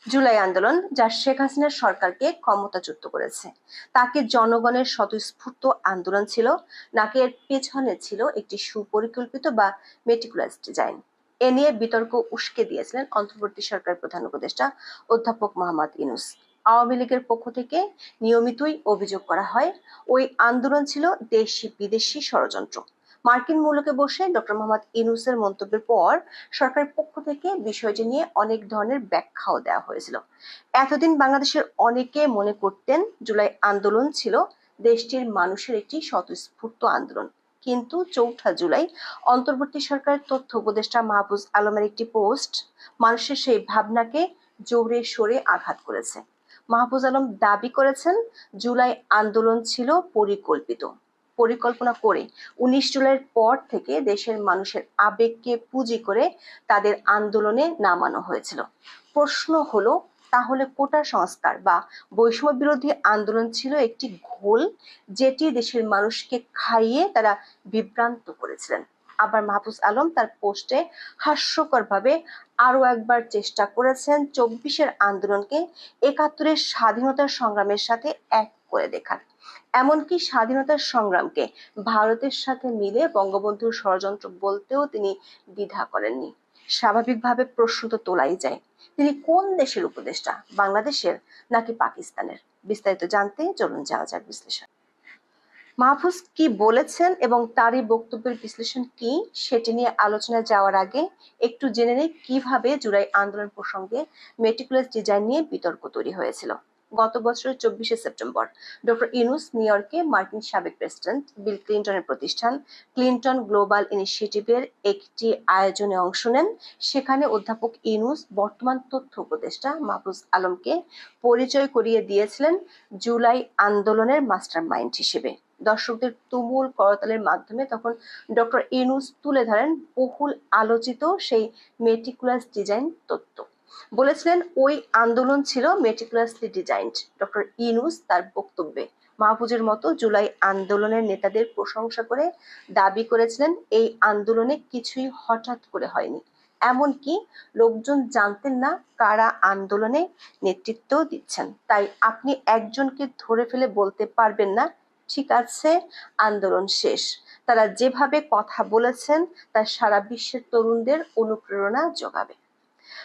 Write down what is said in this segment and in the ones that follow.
জুলাই আন্দোলন যা শেখ হাসিনার সরকারকে ক্ষমতাচ্যুত করেছে, তাকে জনগণের স্বতঃস্ফূর্ত আন্দোলন ছিল নাকি এর পেছনে ছিল একটি সুপরিকল্পিত বা মেটিকুলাস ডিজাইন? এ নিয়ে বিতর্ক উস্কে দিয়েছিলেন অন্তর্বর্তী সরকার প্রধান উপদেষ্টা অধ্যাপক মোহাম্মদ ইউনূস। আওয়ামী লীগের পক্ষ থেকে নিয়মিতই অভিযোগ করা হয় ওই আন্দোলন ছিল দেশি বিদেশি ষড়যন্ত্র। মার্কিন মূলকে বসে ডক্টর মোহাম্মদ ইউনূসের মন্তব্যের পর সরকারের পক্ষ থেকে বিষয়টি নিয়ে অনেক ধরনের ব্যাখ্যাও দেওয়া হয়েছিল। এতদিন বাংলাদেশের অনেকে মনে করতেন জুলাই আন্দোলন ছিল দেশটির মানুষের একটি স্বতঃস্ফূর্ত আন্দোলন, কিন্তু ৪ জুলাই অন্তর্বর্তী সরকারের তথ্য উপদেষ্টা মাহফুজ আলমের একটি পোস্ট মানুষের সেই ভাবনাকে জোরে সোরে আঘাত করেছে। মাহফুজ আলম দাবি করেছেন জুলাই আন্দোলন ছিল পরিকল্পনা করে ১৯ জুলাইয়ের পর থেকে দেশের মানুষের আবেগকে পুঁজি করে তাদের আন্দোলনে নামানো হয়েছিল। প্রশ্ন হলো, তাহলে কোটা সংস্কার বা বৈষম্য বিরোধী আন্দোলন ছিল একটি ঘোল যেটি দেশের মানুষকে খাইয়ে তারা বিভ্রান্ত করেছিলেন? আবার মাহফুজ আলম তার পোস্টে হাস্যকরভাবে আরো একবার চেষ্টা করেছেন ২৪-এর আন্দোলনকে ৭১-এর স্বাধীনতার সংগ্রামের সাথে এক করে দেখার। এমনকি স্বাধীনতার সংগ্রামকে ভারতের সাথে মিলে বঙ্গবন্ধুর ষড়যন্ত্র বলতেও তিনি দ্বিধা করেননি। স্বাভাবিকভাবে প্রশ্ন তো তোলাই যায়, তিনি কোন দেশের উপদেষ্টা, বাংলাদেশের নাকি পাকিস্তানের? বিস্তারিত জানতে চলুন যাওয়া যাক বিশ্লেষণ। মাহফুজ কি বলেছেন এবং তারই বক্তব্যের বিশ্লেষণ কি সেটি নিয়ে আলোচনায় যাওয়ার আগে একটু জেনে নেই কিভাবে জুলাই আন্দোলন প্রসঙ্গে মেটিকুলাস ডিজাইন নিয়ে বিতর্ক তৈরি হয়েছিল। গত বছরের ২৪শে সেপ্টেম্বর ডক্টর ইউনূস নিউ ইয়র্কে মার্কিন সাবেক প্রেসিডেন্ট বিল ক্লিনটনের প্রতিষ্ঠান ক্লিনটন গ্লোবাল ইনিশিয়েটিভের একটি আয়োজনে অংশ নেন। সেখানে অধ্যাপক ইউনূস বর্তমান তথ্য উপদেষ্টা মাহফুজ আলমকে পরিচয় করিয়ে দিয়েছিলেন জুলাই আন্দোলনের মাস্টারমাইন্ড হিসেবে। দর্শকদের তুমুল করতালের মাধ্যমে তখন ডক্টর ইউনূস তুলে ধরেন বহুল আলোচিত সেই মেটিকুলাস ডিজাইন তত্ত্ব। বলেছিলেন ওই আন্দোলন ছিল মেটিকুলাসলি ডিজাইনড। ডক্টর ইউনূস তার বক্তব্যে মাহফুজের মতো জুলাই আন্দোলনের নেতাদের প্রশংসা করে দাবি করেছিলেন এই আন্দোলনে কিছুই হঠাৎ করে হয়নি, এমনকি লোকজন জানতেন না কারা আন্দোলনে নেতৃত্ব দিচ্ছেন, তাই আপনি একজনকে ধরে ফেলে বলতে পারবেন না ঠিক আছে আন্দোলন শেষ। তারা যেভাবে কথা বলেছেন তা সারা বিশ্বের তরুণদের অনুপ্রেরণা যোগাবে।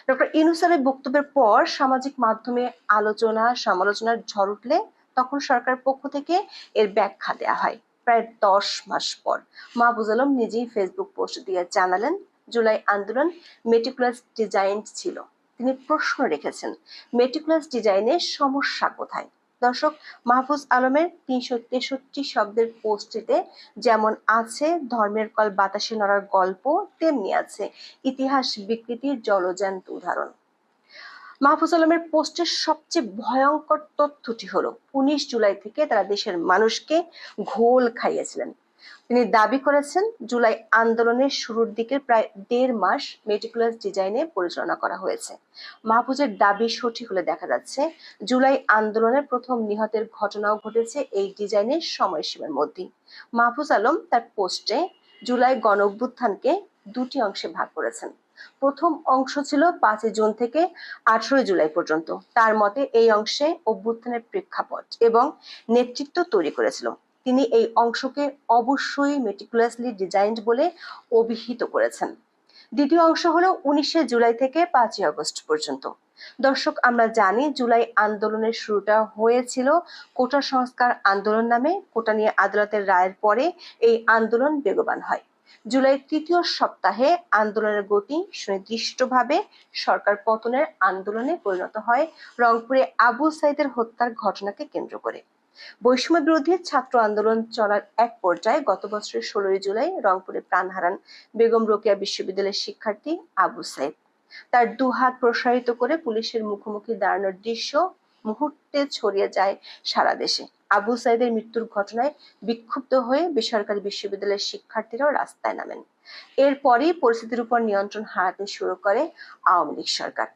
ডক্টর ইউনূসের বক্তব্যের পর সামাজিক মাধ্যমে আলোচনা সমালোচনার ঝড় উঠলে তখন সরকার পক্ষ থেকে এর ব্যাখ্যা দেওয়া হয়। প্রায় ১০ মাস পর মাহফুজ আলম নিজেই ফেসবুক পোস্ট দিয়ে জানালেন জুলাই আন্দোলন মেটিকুলাস ডিজাইন ছিল। তিনি প্রশ্ন রেখেছেন মেটিকুলাস ডিজাইনের সমস্যা কোথায়। দর্শক, মাহফুজ আলমের ৩৬৩ শব্দের পোস্টটিতে যেমন আছে ধর্মের কল বাতাসে নড়ার গল্প, তেমনি আছে ইতিহাস বিকৃতির জলজ্যান্ত উদাহরণ। মাহফুজ আলমের পোস্টের সবচেয়ে ভয়ঙ্কর তথ্যটি হলো ১৯ জুলাই থেকে তারা দেশের মানুষকে ঘোল খাইয়েছিলেন। তিনি দাবি করেছেন জুলাই আন্দোলনের শুরুর দিকের প্রায় ১.৫ মাস মেটিকুলাস ডিজাইনে পরিচালনা করা হয়েছে। মাহফুজের দাবি সঠিক হলে দেখা যাচ্ছে জুলাই আন্দোলনের প্রথম নিহতের ঘটনাও ঘটেছে এই ডিজাইনের সময়সীমার মধ্যেই। মাহফুজ আলম তার পোস্টে জুলাই গণঅভ্যুত্থানকে দুটি অংশে ভাগ করেছেন। প্রথম অংশ ছিল ৫ জুন থেকে ১৮ জুলাই পর্যন্ত। তার মতে এই অংশে অভ্যুত্থানের প্রেক্ষাপট এবং নেতৃত্ব তৈরি করেছিল। তিনি এই অংশকে অবশ্যই মেটিকুলাসলি ডিজাইনড বলে অভিহিত করেছেন। দ্বিতীয় অংশ হলো ১৯ জুলাই থেকে ৫ আগস্ট পর্যন্ত। দর্শক, আমরা জানি জুলাই আন্দোলনের শুরুটা হয়েছিল কোটা সংস্কার আন্দোলন নামে। কোটা নিয়ে আদালতের রায়ের পরে এই আন্দোলন বেগবান হয়। জুলাইয়ের তৃতীয় সপ্তাহে আন্দোলনের গতি সুনির্দিষ্টভাবে সরকার পতনের আন্দোলনে পরিণত হয় রংপুরে আবু সাইদের হত্যার ঘটনাকে কেন্দ্র করে। বৈষম্য বিরোধী ছাত্র আন্দোলন চলার এক পর্যায়ে গত বছরের ১৬ জুলাই রংপুরে প্রাণ হারান বেগম রোকেয়া বিশ্ববিদ্যালয়ের শিক্ষার্থী আবু সাইদ। তার দুহাত প্রসারিত করে পুলিশের মুখোমুখি দাঁড়ানোর দৃশ্য মুহূর্তে ছড়িয়ে যায় সারা দেশে। আবু সাইদের মৃত্যুর ঘটনায় বিক্ষুব্ধ হয়ে বেসরকারি বিশ্ববিদ্যালয়ের শিক্ষার্থীরাও রাস্তায় নামেন। এরপরই পরিস্থিতির উপর নিয়ন্ত্রণ হারাতে শুরু করে আওয়ামী লীগ সরকার।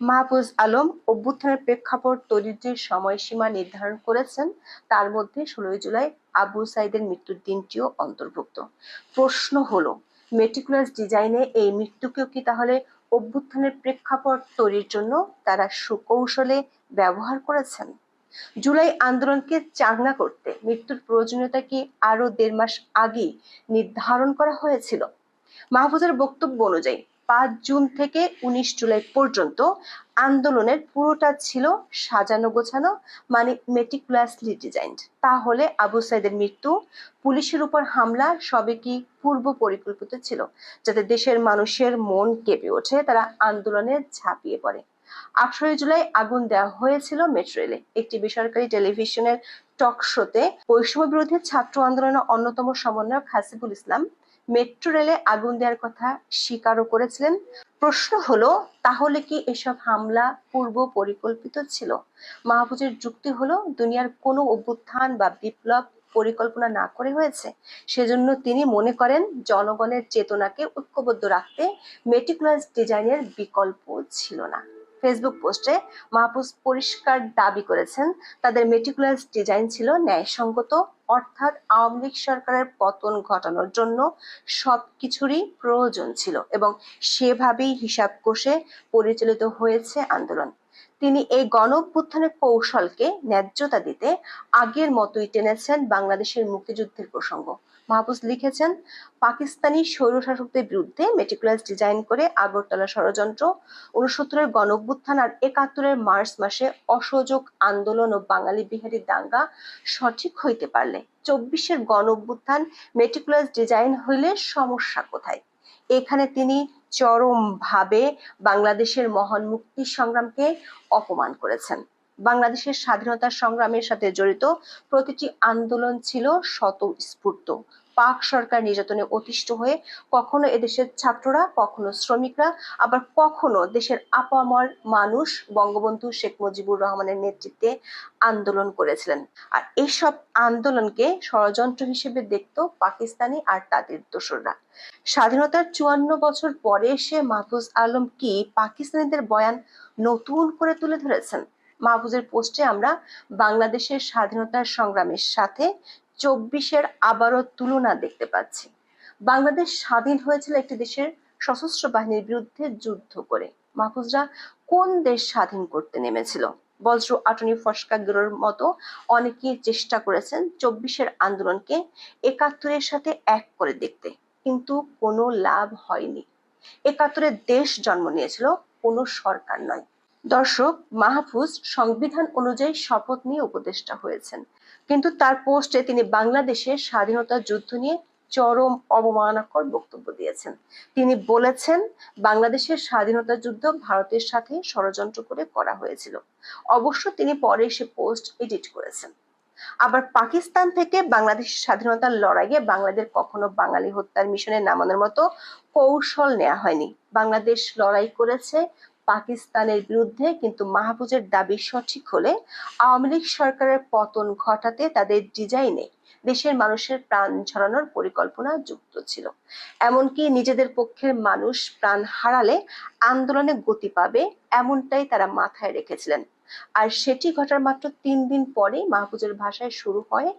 মাহফুজ আলম অভ্যুত্থানের প্রেক্ষাপট তৈরির যে সময়সীমা নির্ধারণ করেছেন তার মধ্যে ১৬ জুলাই আবু সাইদের মৃত্যুর দিনটিও অন্তর্ভুক্ত। প্রশ্ন হলো, মেটিকুলাস ডিজাইনে এই মৃত্যুকেও কি তাহলে অভ্যুত্থানের প্রেক্ষাপট তৈরির জন্য তারা সুকৌশলে ব্যবহার করেছেন। জুলাই আন্দোলনকে চাঙ্গা করতে মৃত্যুর প্রয়োজনীয়তা কি আরো ১.৫ মাস আগেই নির্ধারণ করা হয়েছিল? মাহফুজের বক্তব্য অনুযায়ী ৫ জুন থেকে ১৯ জুলাই পর্যন্ত আন্দোলনের পুরোটা ছিল সাজানো গোছানো, মানে মেটিকুলাসলি ডিজাইনড। তাহলে আবু সাইদের মৃত্যু, পুলিশের উপর হামলা সবই কি পূর্ব পরিকল্পিত ছিল, যাতে দেশের মানুষের মন কেঁপে ওঠে, তারা আন্দোলনে ঝাঁপিয়ে পড়ে? ১৮ জুলাই আগুন দেওয়া হয়েছিল মেট্রো রেলে। একটি বেসরকারি টেলিভিশনের টক শোতে বৈষম্য বিরোধী ছাত্র আন্দোলনের অন্যতম সমন্বয়ক হাসিবুল ইসলাম মেট্রো রেলে আগুন দেওয়ার কথা স্বীকারও করেছিলেন। প্রশ্ন হলো, তাহলে কি এসব হামলা পূর্ব পরিকল্পিত ছিল? মাহফুজের যুক্তি হলো, দুনিয়ার কোনো অভ্যুত্থান বা বিপ্লব পরিকল্পনা না করে হয়েছে। সেজন্য তিনি মনে করেন জনগণের চেতনাকে ঐক্যবদ্ধ রাখতে মেটিকুলাস ডিজাইনের বিকল্প ছিল না। ফেসবুক পোস্টে মাহফুজ পরিষ্কার দাবি করেছেন, তাদের মেটিকুলাস ডিজাইন ছিল ন্যায়সঙ্গত, অর্থাৎ আওয়ামী লীগ সরকারের পতন ঘটানোর জন্য সবকিছুরই প্রয়োজন ছিল এবং সেভাবেই হিসাব কষে পরিচালিত হয়েছে আন্দোলন। তিনি এই গণঅভ্যুত্থানের কৌশলকে ন্যায্যতা দিতে আগের মতোই টেনেছেন বাংলাদেশের মুক্তিযুদ্ধের প্রসঙ্গ। মাহফুজ লিখেছেন, পাকিস্তানি স্বৈরশাসকদের বিরুদ্ধে মেটিকুলাস ডিজাইন করে আগরতলা ষড়যন্ত্র, ৬৯-এর গণঅভ্যুত্থান আর ৭১-এর মার্চ মাসে অসহযোগ আন্দোলন ও বাঙালি বিহারী দাঙ্গা সঠিক হইতে পারলে ২৪-এর গণঅভ্যুত্থান মেটিকুলাস ডিজাইন হইলে সমস্যা কোথায়? এখানে তিনি চরমভাবে বাংলাদেশের মহান মুক্তি সংগ্রামকে অপমান করেছেন। বাংলাদেশের স্বাধীনতা সংগ্রামের সাথে জড়িত প্রতিটি আন্দোলন ছিল স্বতঃস্ফূর্ত। পাক সরকার নির্যাতনে অতিষ্ঠ হয়ে কখনো এদেশের ছাত্ররা, কখনো শ্রমিকরা, আবার কখনো দেশের আপামর মানুষ বঙ্গবন্ধু শেখ মুজিবুর রহমানের নেতৃত্বে আন্দোলন করেছিলেন। আর এইসব আন্দোলনকে ষড়যন্ত্র হিসেবে দেখত পাকিস্তানি আর তাদের দোসররা। স্বাধীনতার ৫৪ বছর পরে এসে মাহফুজ আলম কি পাকিস্তানিদের বয়ান নতুন করে তুলে ধরেছেন? মাহফুজের পোস্টে আমরা বাংলাদেশের স্বাধীনতার সংগ্রামের সাথে ২৪-এর আবারও তুলনা দেখতে পাচ্ছি। বাংলাদেশ স্বাধীন হয়েছিল একটি দেশের সশস্ত্র বাহিনীর বিরুদ্ধে যুদ্ধ করে। মাহফুজরা কোন দেশ স্বাধীন করতে নেমেছিল? বজ্র আটনি ফসকা গিরোর মতো অনেকেই চেষ্টা করেছেন ২৪-এর আন্দোলনকে ৭১-এর সাথে এক করে দেখতে, কিন্তু কোনো লাভ হয়নি। ৭১-এ দেশ জন্ম নিয়েছিল, কোনো সরকার নয়। দর্শক, মাহফুজ সংবিধান অনুযায়ী শপথ নিয়ে উপদেষ্টা হয়েছেন, কিন্তু তার পোস্টে তিনি বাংলাদেশের স্বাধীনতা যুদ্ধ নিয়ে চরম অবমাননাকর বক্তব্য দিয়েছেন। তিনি বলেছেন, বাংলাদেশের স্বাধীনতা যুদ্ধ ভারতের সাথে ষড়যন্ত্র করে করা হয়েছিল। অবশ্য তিনি পরে সে পোস্ট এডিট করেছেন। আবার পাকিস্তান থেকে বাংলাদেশের স্বাধীনতার লড়াইয়ে বাংলাদেশ কখনো বাঙালি হত্যার মিশনে নামানোর মতো কৌশল নেওয়া হয়নি। বাংলাদেশ লড়াই করেছে পাকিস্তানের বিরুদ্ধে, কিন্তু মাহফুজের দাবি সঠিক হলে আওয়ামী লীগ সরকারের পতন ঘটাতে তাদের ডিজাইনে দেশের মানুষের প্রাণ ঝরানোর পরিকল্পনা যুক্ত ছিল। এমনকি নিজেদের পক্ষের মানুষ প্রাণ হারালে আন্দোলনে গতি পাবে, এমনটাই তারা মাথায় রেখেছিলেন। আর সেটি ঘটার মাত্র ৩ দিন পরেই মাহফুজের ভাষায় শুরু হয়